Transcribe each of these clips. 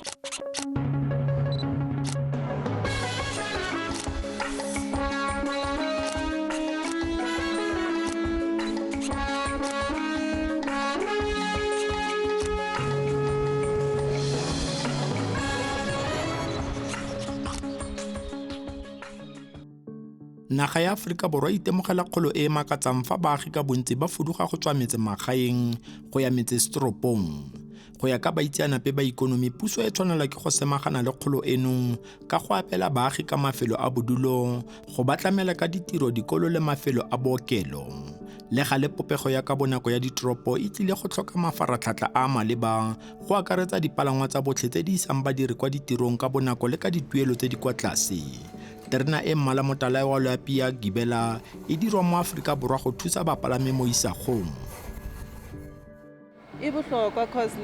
Naga ya Aforika Borwa itemogela kgolo e e makatsang fa baagi ka bontsi ba fuduga go tswa metsemagaeng go ya metsesetoropong. Go ya ka baitseanape ba ikonomi, puso e tshwanela ke go semagana le kgolo eno ka go apela baagi ka mafelo a bodulo, go ba tlamela ka ditiro, dikolo le mafelo a bookelo. Le gale popego ya ka bonako ya ditoropo e tlile go tlhoka mafaratlhatlha a maleba go akaretsa dipalangwa tsa botlhe tse di isang badiri kwa ditirong ka bonako le ka dituelo tse di kwa tlase. Terena e mmala motala wa loapi ya Gibela e dirwa mo Aforika Borwa go thusa bapalami mo isagong. E bohlokwa because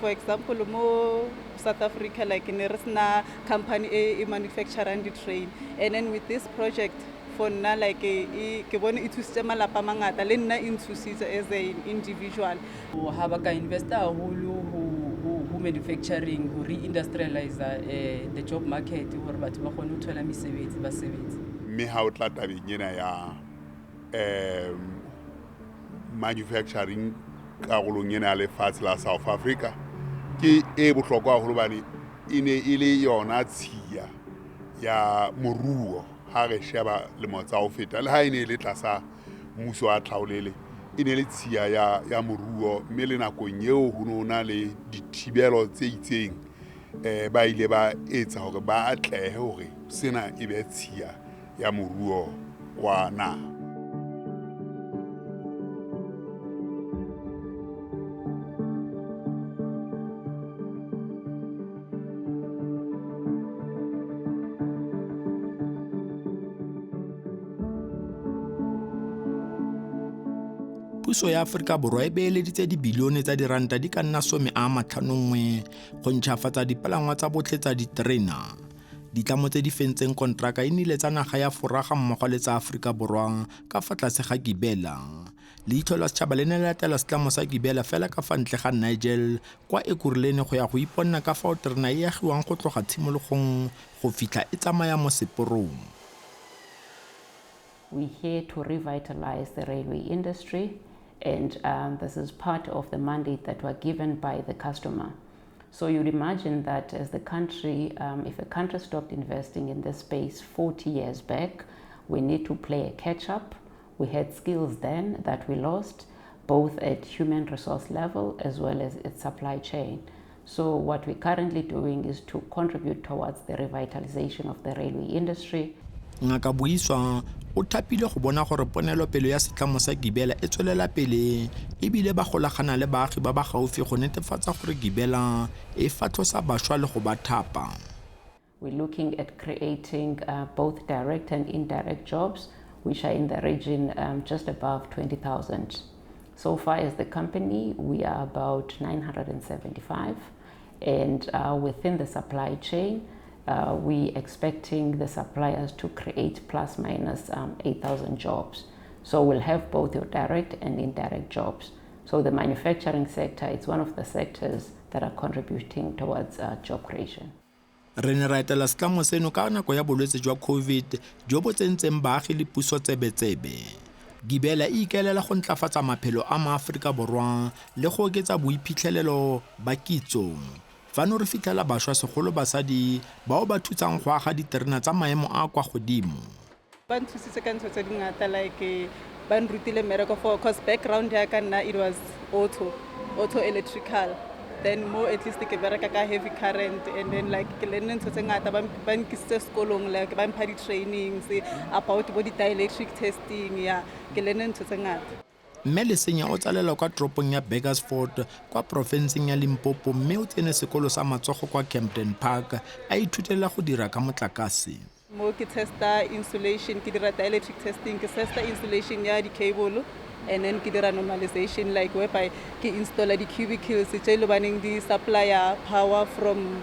for example mo South Africa ne re sena company e manufacturang di-train, and then with this project for nna ke bone e thusitse malapa a mangata le nna e nthusitse as an individual. Ha ba ka investa haholo ho manufacturing, ho re-industrialize the job market hore batho ba kgone ho thola mesebetsi ba sebetsi. Mme ha o tla tabeng ena ya manufacturing karolong ena ya lefatshe la South Africa ke e bohlokwa haholo hobane e ne e le yona tshiya ya moruo ha re sheba lemo tsa ho feta, le ha e ne le tlasa mmuso wa tlhaolele, e ne le tshiya ya moruo, mme le nakong eo ho nona le dithibelo tse itseng ba ile ba etsa hore ba atlehe hore sena e be tshiya ya moruo wa naha. Puso ya Aforika Borwa e beeleditse dibilione tsa diranta di ka nna 51 go ntšhafatsa dipalangwa tsa botlhe tsa diterena. Ditlamo tse di fentseng kontraka e nnile tsa naga ya VrrrPhaaa mmogo le tsa Aforika Borwa ka fa tlase ga Gibela. Leihlo La Sechaba le ne le latela setlamo sa Gibela fela ka fa ntle ga Nigel kwa Ekurhuleni go ya go iponna ka fao terena e agiwang go tloga tshimologong go fitlha e tsamaya mo seporong. We're here to revitalize the railway industry, and this is part of the mandate that were given by the customer. So you'd imagine that as the country, if a country stopped investing in this space 40 years back, we need to play a catch-up. We had skills then that we lost, both at human resource level as well as its supply chain. So what we're currently doing is to contribute towards the revitalization of the railway industry. Ngaka Buiswa o thapile go bona gore ponelopele ya setlamo sa Gibela e tswelela pele ebile ba golagana le baagi ba ba gaufi go netefatsa gore Gibela e fatlosa bašwa le go ba thapa. We're looking at creating both direct and indirect jobs, which are in the region just above 20,000. So far as the company, we are about 975, and within the supply chain, we expecting the suppliers to create plus minus 8,000 jobs. So we'll have both your direct and indirect jobs. So the manufacturing sector is one of the sectors that are contributing towards job creation. Re ne ra etela setlamo seno ka nako ya bolwetse jwa COVID jo bo tsentseng baagi le puso tsebetsebe. Gibela e ikaelela go ntlafatsa maphelo a maAforika Borwa le go oketsa boiphitlhelelo ba kitso. Fano re fitlhela bašwa segolo basadi bao ba thutsang go aga diterena tsa maemo a kwa godimo. Ba nthusitse ka ntho tse dingata ba nrutile mmereko for cause background ya ka nna it was auto electrical. Then more at least ke bereka ka heavy current, and then ke lenne ntho tse ngata ba nkisitse sekolong ba mpha di-trainings about bo di-dielectric testing ke lenne ntho tse ngata. Mme Lesenya o tsalela kwa toropong ya Burgersfort kwa porofenseng ya Limpopo, mme o tsene sekolo sa matsogo kwa Campton Park a ithutela go dira ka motlakase. Mo ke testa insulation, ke dira dielectric testing, ke testa insulation ya di-cable, and then ke dira normalization whereby ke installa di-cubicles tse le baneng di supply power from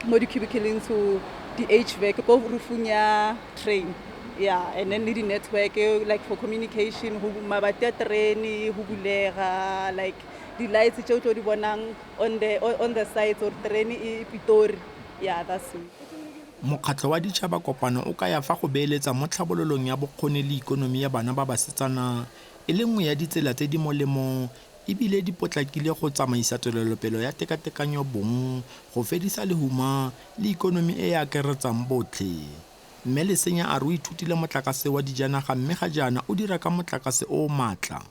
mo di-cubicles to the HVAC ko rufung ya train. Yeah, and then the network for communication, mabati a terene, ho bulega, di-lights tšeo tlo di bonang on the sides or terene e Pitori. Yeah, that's me. Mokgatlho wa Ditšhaba Kopano o ka ya fa go beeletsa mo tlhabololong ya bokgoni le ikonomi ya bana ba basetsana e le nngwe ya ditsela tse di molemo ebile di potlakile go tsamaisa tswelelopele ya tekatekanyo bong go fedisa lehuma le ikonomi e e akaretsang botlhe. Mme Lesenya a re o ithutile motlakase wa dijanaga mme ga jaana o dira ka motlakase o o maatla.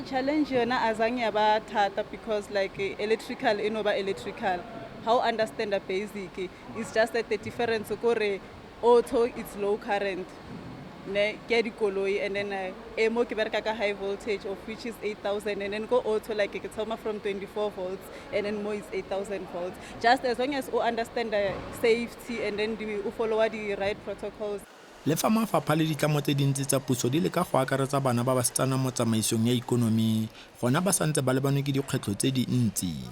Challenge yona azange yaba thata because like electrical inoba electrical. How understand the basic is just that the difference kore auto it's low current. Ne ke dikoloi and then mo ke bereka ka high voltage of which is 8,000 and then go auto like ke thoma from 24 volts and then more is 8,000 volts. Just as long as you understand the safety and then you follow the right protocols. Le fa mafapha le ditlamo tse dintsi tsa puso di leka go akaretsa bana ba basetsana mo tsamaisong ya ikonomi gona ba santse ba lebanwe ke dikgwetlho tse dintsi.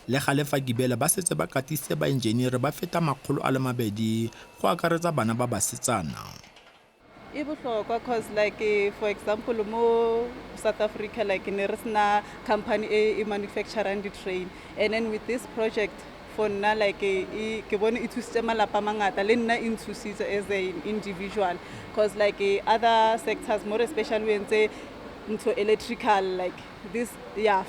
Le gale fa Gibela ba setse ba katise baenjenere ba feta 200 go akaretsa bana ba basetsana. E bohlokwa cause like for example mo South Africa like ne re sena company e manufacturang di-train and then with this project for nna like ke bone e thusitse malapa mangata le nna e nthusitse as an individual cause like other sectors more especially when say into electrical like this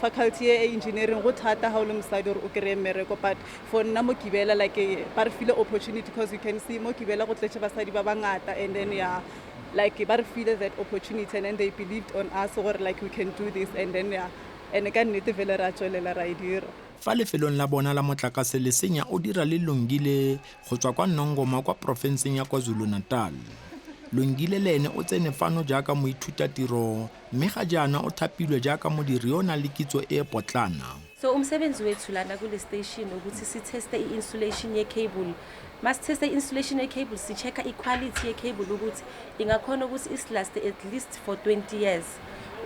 faculty e engineering go thata ha o le mosadi or o kry mmereko but for nna mo Gibela like ba re file opportunity because you can see mo Gibela go tletse basadi ba bangata and then like ba re file that opportunity and then they believed on us or like we can do this and then and ka nnete vele ra tswelela ra idira. Fa lefelong la bona la motlakase Lesenya o dira le Longile go tswa kwa Nongoma kwa profenseng ya KwaZulu-Natal. Longile le ene o tsene fano jaaka moithutatiro mme ga jaana o thapilwe jaaka modiri yo na le kitso e potlana. So umsebenzi wethu lana kule station ukuthi siteste i-insulation ye-cable. Masiteste i-insulation ye-cable si-checka i-quality ye-cable ukuthi ingakhona ukuthi isilast at least for 20 years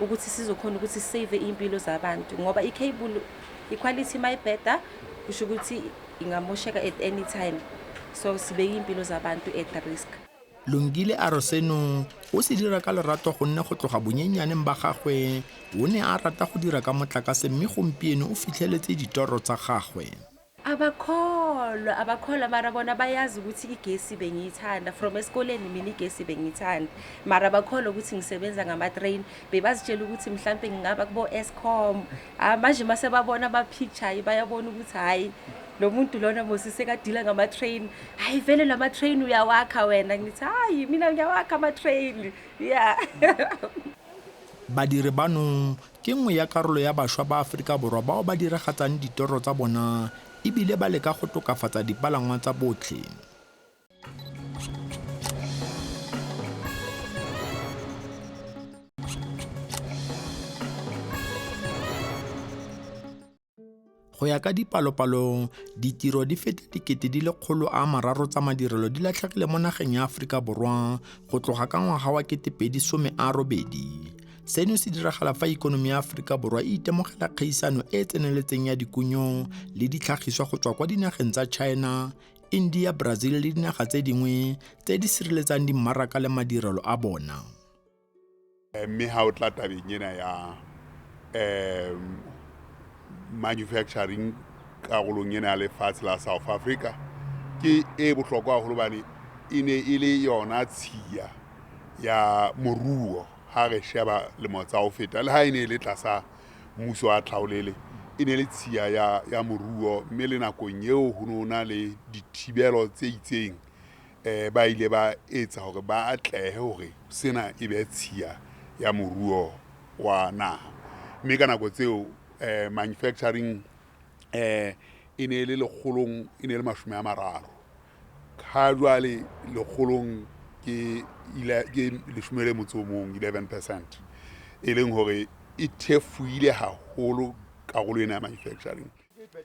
ukuthi sizokhona ukuthi save impilo zabantu ngoba i-cable i-quality mayibheda kusho ukuthi ingamosheka at any time so sibeke impilo zabantu at risk. Longile a re seno o se dira ka lerato gonne go tloga bonyenyaneng ba gagwe o ne a rata go dira ka motlakase mme gompieno o fitlheletse ditoro tsa gagwe. Abakholwa mara bona bayazi ukuthi igesi bengiyithanda from esikoleni mina igesi bengiyithanda mara bakholwa ukuthi ngisebenza ngama-train bebazitshela ukuthi mhlambe ngingaba kubo Eskom manje mase babona ba-picture bayabona ukuthi hayi lo muntu lona mosise kadila ngama-train hayi vele lama-train uyawakha wena ngithi hayi mina ngiyawakha ama-train Badiri bano ke nngwe ya karolo ya bašwa ba Aforika Borwa bao ba diragatsang ditoro tsa bona ebile ba leka go tokafatsa dipalangwa tsa botlhe. Go ya ka dipalopalo, ditiro di feta 300,000 tsa madirelo di latlhegile mo nageng ya Aforika Borwa go tloga ka ngwaga wa 2018. Seno se diragala fa ikonomi ya Aforika Borwa e itemogela kgaisano e tseneletseng ya dikunyo le ditlhagiswa go tswa kwa dinageng tsa China, India, Brazil le dinaga tse dingwe tse di sireletsang dimmaraka le madirelo a bona. Mme ha o tla tabeng ena ya manufacturing karolong ena ya lefatshe la South Africa ke e bohlokwa haholo bane e ne e le yona tshiya ya moruo ha re sheba le motsa o feta le ha e ne le tlasa mmuso wa tlhaolele e ne le tshiya ya moruo mme le nakong eo ho nona le dithibelo tse itseng ba ile ba etsa hore ba atlehe hore sena e be tshiya ya moruo wa naha mme ka nako tseo manufacturing e ne le lekgolong e ne le 30 ha jwale lekgolong ke 11% e leng hore e thefuile haholo karolo ena ya manufacturing.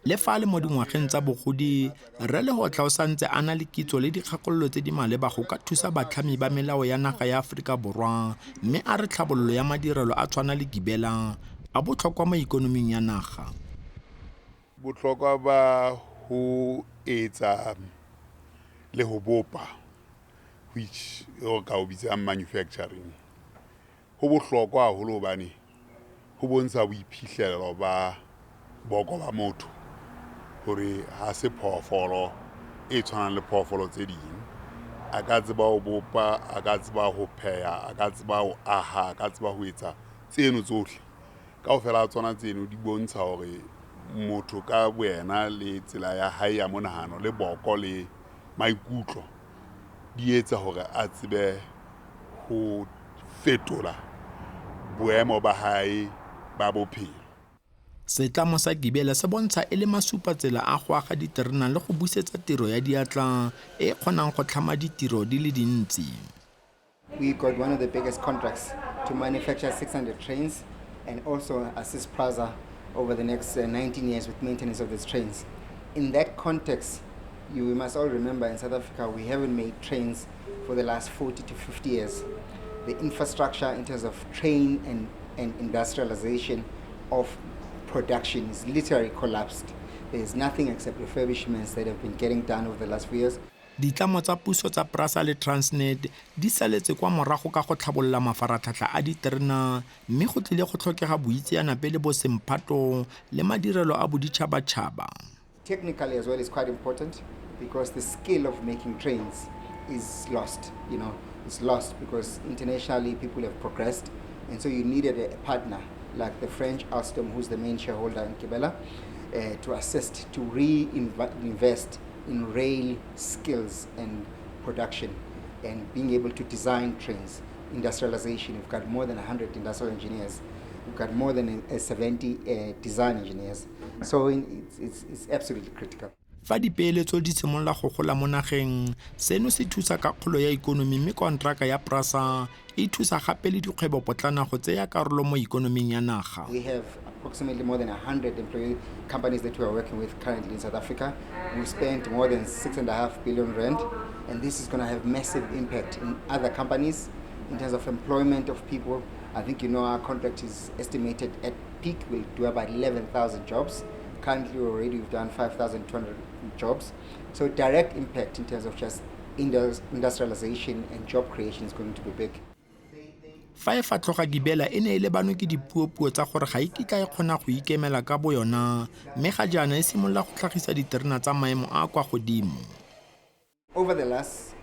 Le fa le mo dingwageng tsa bogodi re le Hotla o santse a na le kitso le dikgakololo tse di maleba go ka thusa batlhami ba melao ya naga ya Aforika Borwa mme a re tlhabololo ya madirelo a tshwana le Gibela a botlhokwa mo ikonoming ya naga. Botlhokwa ba ho etsa le ho bopa which o ka o bitsa manufacturing ho bohlokwa haholo hobane ho bontsha boiphihlelo ba boko ba motho hore ha se phoofolo e tshwanang le phoofolo tse ding. A ka tseba ho bopa, a ka tseba ho pheha, a ka tseba ho aha, a ka tseba ho etsa tseno tsohle. Kaofela tsona tseno di bontsha hore motho ka boena le tsela ya hae ya monahano le boko le maikutlo di etsa hore a tsebe ho fetola boemo ba hae ba bophelo. Setlamo sa Gibela se bontsha e le masupatsela a go aga diterena le go busetsa tiro ya diatla e kgonang go tlhama ditiro di le dintsi. We got one of the biggest contracts to manufacture 600 trains and also assist PRRPhaaa over the next 19 years with maintenance of these trains. In that context, we must all remember in South Africa we haven't made trains for the last 40 to 50 years. The infrastructure in terms of train and industrialization of production is literally collapsed. There is nothing except refurbishments that have been getting done over the last few years. Ditlamo tsa puso tsa PRRPhaaa le Transnet di saletse kwa morago ka go tlhabolola mafaratlhatlha a diterena mme go tlile go tlhokega boitseanape le bosemphato le madirelo a boditšhabatšhaba. Technically as well is quite important because the skill of making trains is lost. It's lost because internationally people have progressed, and so you needed a partner like the French Alstom, who's the main shareholder in Gibela, to assist to reinvest in rail skills and production and being able to design trains. Industrialization, we've got more than 100 industrial engineers. We've got more than 70 design engineers. So it's absolutely critical. Fa dipeeletso di simolola go gola mo nageng, seno se thusa ka kgolo ya ikonomi mme kontraka ya PRRPhaaa e thusa gape le dikgwebopotlana go tseya karolo mo ikonoming ya naga. We have approximately more than 100 employee companies that we are working with currently in South Africa. We've spent more than 6.5 billion rand, and this is going to have massive impact in other companies in terms of employment of people. I think our contract is estimated at peak will do about 11,000 jobs. Currently already we've done 5,200 jobs. So direct impact in terms of just industrialization and job creation is going to be big. Fa e fatloga Gibela e ne e lebano ke dipuopuo tsa gore ga e kitla e kgona go ikemela ka boyona mme ga jaana e simolola go tlhagisa diterena tsa maemo a kwa godimo. Over the last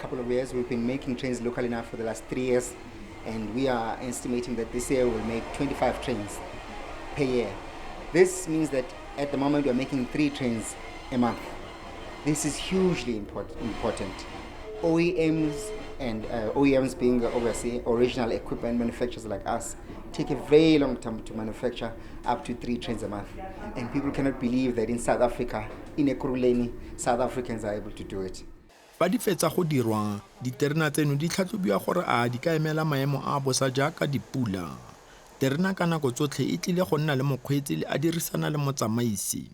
couple of years we've been making trains locally now for the last 3 years, and we are estimating that this year we'll make 25 trains per year. This means that at the moment we're making 3 trains a month. This is hugely important. OEMs and OEMs being obviously original equipment manufacturers like us take a very long time to manufacture up to 3 trains a month. And people cannot believe that in South Africa, in Ekurhuleni, South Africans are able to do it. Fa di fetsa go dirwa, diterena tseno di tlhatlhobiwa gore a di ka emela maemo a bosa jaaka dipula. Terena ka nako tsotlhe e tlile go nna le mokgweetsi le a dirisana le motsamaisi.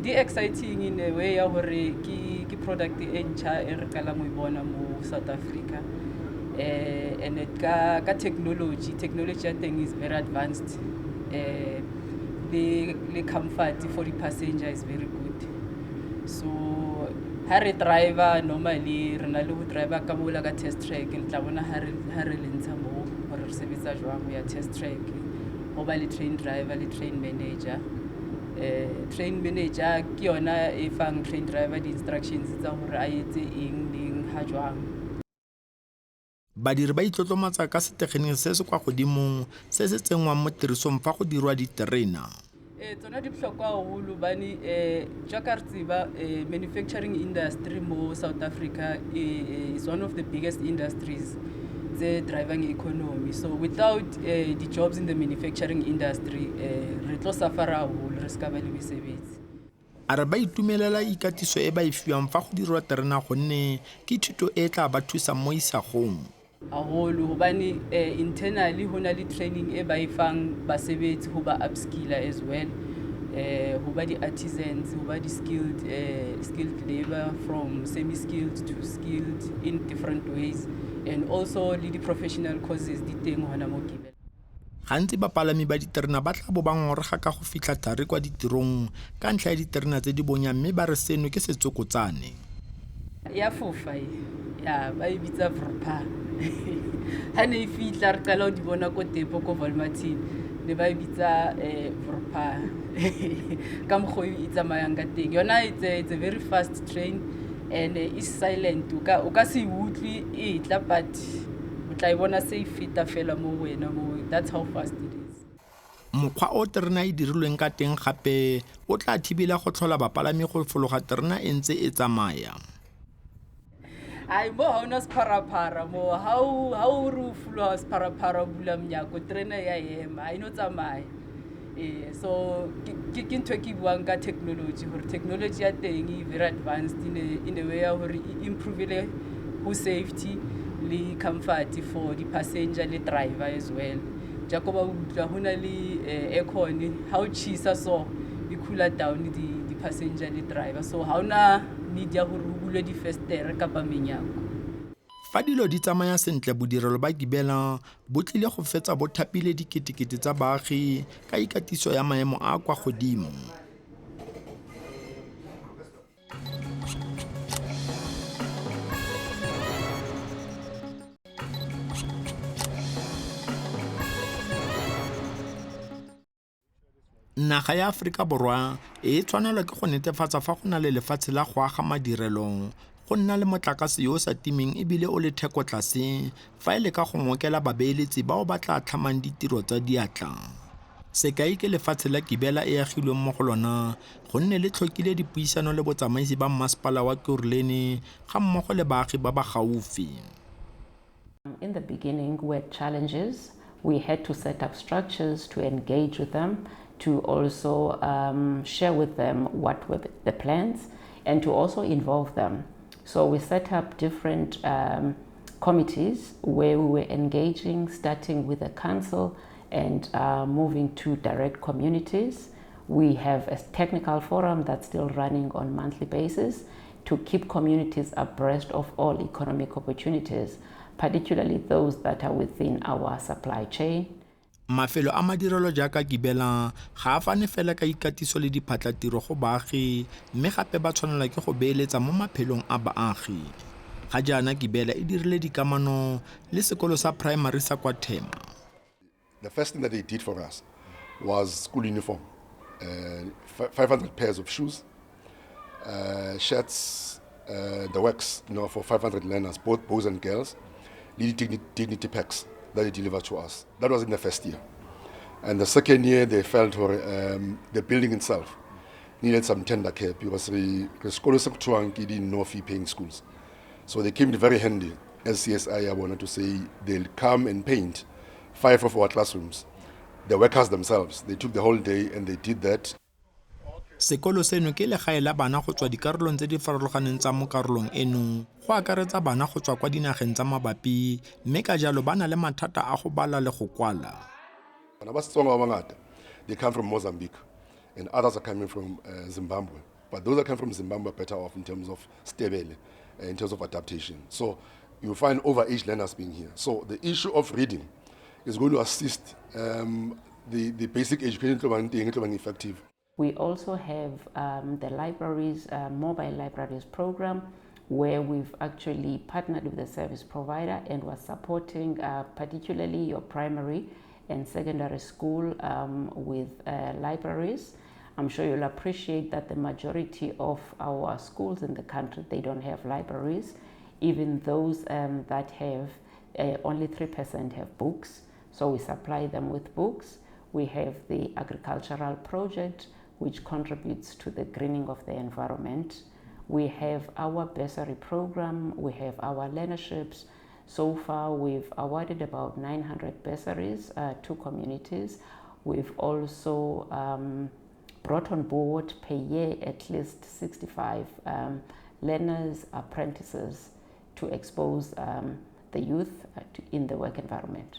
Di exciting in a way ya hore ke product e ntšha e re kala mo bona mo South Africa. And ka technology ya teng is very advanced. The comfort for the passenger is very good. So ha re driver normally re na le go driver ka mola ka test track and tla bona ha re lentsha mo gore re sebetsa jwang ya test track go ba le train driver le train manager. Train manager ke yona e fang train driver di instructions tsa gore a etse eng ha jwang. Badiri ba itlotlomatsa ka setegeniki se se kwa godimo se se tsengwang mo tirisong fa go dirwa diterena. Tsona di bohlokwa haholo bane jaaka re tseba manufacturing industry mo South Africa is one of the biggest industries the driving economy. So without the jobs in the manufacturing industry re tlo suffer haholo re ska ba le mesebetsi. A re ba itumelela ikatiso e ba e fiwang fa go dirwa terena gonne ke thuto e tla ba thusa mo isagong. Haholo hobane internally ho na le training e ba e fang basebetsi ho ba upskiller as well. Ho ba di artisans, ho ba di skilled labor from semi-skilled to skilled in different ways, and also le di professional courses di teng hona mo Gibela. Gantsi bapalami ba diterena ba tla bo ba ngorega ka go fitlha thari kwa ditirong ka ntlha ya diterena tse di bonya mme ba re seno ke setsokotsane. Ya fofa ya ba e bitsa VrrrPhaaa. Ha ne e fitla re qala ho di bona ko Tepo ko Valmartin ne ba e bitsa VrrrPhaaa ka mokgwa e tsamayang ka teng. Yona it's a very fast train and it's silent. O ka se utlwe e tla, but o tla e bona se e feta fela mo wena mo. That's how fast it is. Mokgwa o terena e dirilweng ka teng gape o tla thibela go tlhola bapalami go fologa terena e ntse e tsamaya. Ai mo ha una sepharapara mo ha o re o fulwa sepharapara o bula mnyako terena ya ema ha ino tsamaya. So ke ntho ke buang ka technology hore technology ya teng e very advanced in a way ya hore e improve le ho safety le comfort for the passenger le driver as well. Jakoba utla hona le aircon how chisa so e cooler down the passenger le driver, so ha una need ya hore o bule di festere kapa menyako. Fa dilo di tsamaya sentle bodirelo ba Gibela bo tlile go fetsa bo thapile diketekete tsa baagi ka ikatiso ya maemo a kwa godimo. Naga ya Aforika Borwa e tshwanelwa ke go netefatsa fa go na le lefatshe la go aga madirelo, go nna le motlakase yo o sa timeng ebile o le theko tlase fa e le ka go ngokela babeeletsi bao ba tla tlhamang ditiro tsa diatla. Sekai ke lefatshe la Gibela e agilweng mo go lona gonne le tlhokile dipuisano le botsamaisi ba mmasepala wa Ekurhuleni ga mmogo le baagi ba ba gaufi. In the beginning, we had challenges. We had to set up structures to engage with them, to also share with them what were the plans, and to also involve them. So we set up different committees where we were engaging, starting with the council and moving to direct communities. We have a technical forum that's still running on a monthly basis to keep communities abreast of all economic opportunities, particularly those that are within our supply chain. Mafelo a madirelo jaaka Gibela ga a fane fela ka ikatiso le diphatlatiro go baagi, mme gape ba tshwanela ke go beeletsa mo maphelong a baagi. Ga jaana Gibela e dirile dikamano le sekolo sa primary sa kwa Thema. The first thing that they did for us was school uniform, 500 pairs of shoes, shirts, the works, for 500 learners, both boys and girls, dignity packs that they delivered to us. That was in the first year. And the second year, they felt the building itself needed some tender care because the school didn't know fee-paying schools. So they came very handy. As CSI, I wanted to say they'll come and paint 5 of our classrooms. The workers themselves, they took the whole day and they did that. Sekolo seno ke legae la bana go tswa dikarolong tse di farologaneng tsa mo karolong eno, go akaretsa bana go tswa kwa dinageng tsa mabapi, mme ka jalo ba na le mathata a go bala le go kwala. They come from Mozambique and others are coming from Zimbabwe. But those that come from Zimbabwe are better off in terms of stability, in terms of adaptation. So you find overage learners being here. So the issue of reading is going to assist the basic education to be effective. We also have the libraries, mobile libraries program, where we've actually partnered with the service provider and was supporting particularly your primary and secondary school with libraries. I'm sure you'll appreciate that the majority of our schools in the country, they don't have libraries. Even those that have, only 3% have books. So we supply them with books. We have the agricultural project, which contributes to the greening of the environment. We have our bursary program, we have our learnerships. So far, we've awarded about 900 bursaries to communities. We've also brought on board per year at least 65 learners, apprentices to expose the youth in the work environment.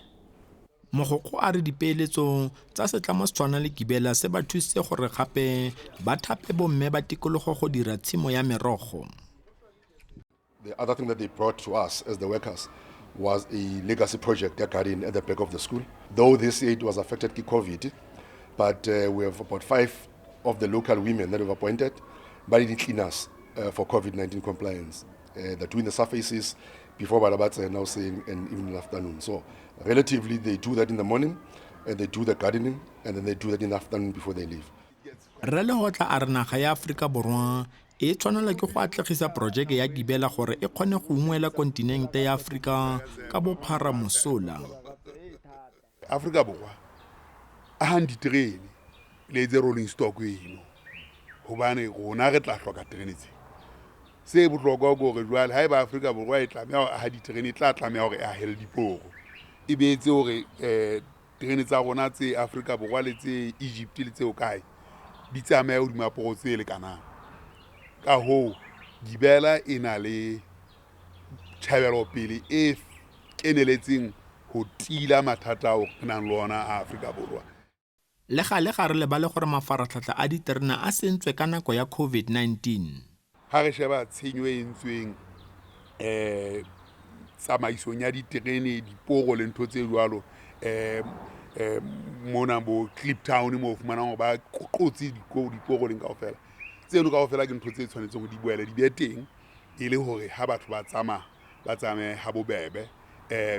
Mogokgo a re dipeeletso tsa setlamo se tshwana le Gibela se ba thusitse gore gape ba thape bomme ba tikologo go dira tshimo ya merogo. The other thing that they brought to us as the workers was a legacy project they're carrying at the back of the school. Though this year it was affected by COVID, but we have about 5 of the local women that we've appointed, but it cleaners for COVID-19 compliance. They're doing the surfaces before Balabatsa and now saying and even in the afternoon. So relatively they do that in the morning and they do the gardening, and then they do that in the afternoon before they leave. Leihlo a re naga ya Afrika Borwa e tshwanela ke go atlegisa projeke ya Gibela gore e kgone go ungwela kontinente ya Afrika ka bophara mosola. Afrika Borwa a hang diterene le tse rolling stock eno hobane rona re tla hloka terene tse se bohlokwa gore jwale ha eba Afrika Borwa e tlameha ha diterene tla tlameha hore a hele diporo e beetse hore terene tsa rona tse Afrika Borwa le tse Egypt le tse o kae di tsamaya ho dimaporo tse le kanang ka ho Gibela ena le tjhabelo pele e keneletseng ho tila mathata ao re nang le ona a Afrika Borwa. Le gale ga re lebale gore mafaratlhatlha a diterena a sentswe ka nako ya COVID-19. Ha re sheba tshenyo e entsweng tsamaisong ya diterene diporo le ntho tse jwalo mona mo Kliptown mo fumanang hore ba qotse diporo leng kaofela tseno kaofela ke ntho tse tshwanetseng go di boela di be teng e le hore ha batho ba tsamaye ha bobebe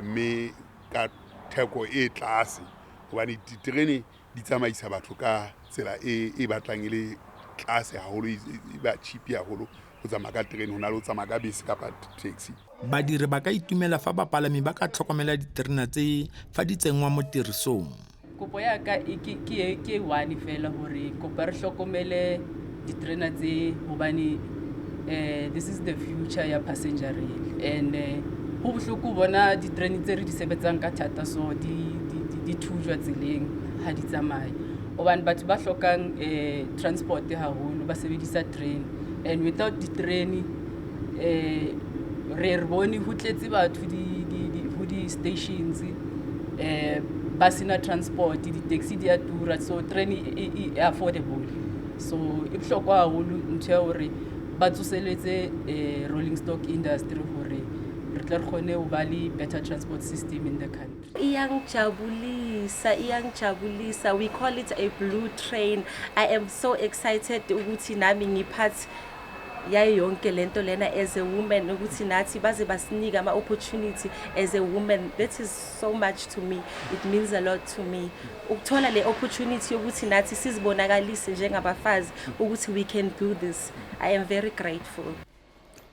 mme ka theko e tlase hobane diterene di tsamaisa batho ka tsela e batlang e le tlase haholo e ba cheap haholo go tsamaya ka terene ho na le ho tsamaya ka bese kapa taxi. Badiri ba ka itumela fa bapalami ba ka tlhokomela diterena tse fa di tsenngwa mo tirisong. Kopo ya ka ke one fela hore kopa re hlokomele diterena tse hobane this is the future ya passenger rail and ho bohloko bona diterene tse re di sebetsang ka thata so di thujwa tseleng ha di tsamaye hobane batho ba hlokang transport haholo ba sebedisa train and without the train re bone ho tletse batho di stations ba sena transport di taxi di a tura so train e affordable so e bohlokwa haholo ntho ya hore ba tsoseletse rolling stock industry hore re tla khone ho ba le better transport system in the country. Iyangijabulisa, we call it a blue train. I am so excited ukuthi nami ngiphathi yayo yonke lento lena as a woman ukuthi nathi baze basinika ama opportunity as a woman. That is so much to me, it means a lot to me ukuthola le opportunity yokuthi nathi sizibonakalise njengabafazi ukuthi we can do this. I am very grateful.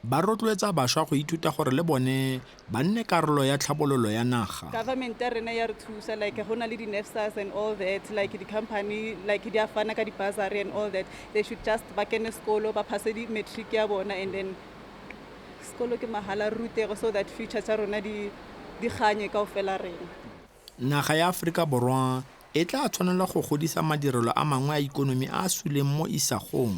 Ba rotloetsa bašwa go ithuta gore le bone ba nne karolo ya tlhabololo ya naga. Government ya rena ya re thusa like ho na le di NSFAS and all that like the company like di afana ka di bursary and all that they should just ba kene sekolo ba pass di matric ya bona and then sekolo ke mahala rutego so that future tsa rona di ganye kaofela rena. Naga ya Afrika Borwa e tla tshwanela go godisa madirelo a mangwe a ikonomi a suleng mo isagong.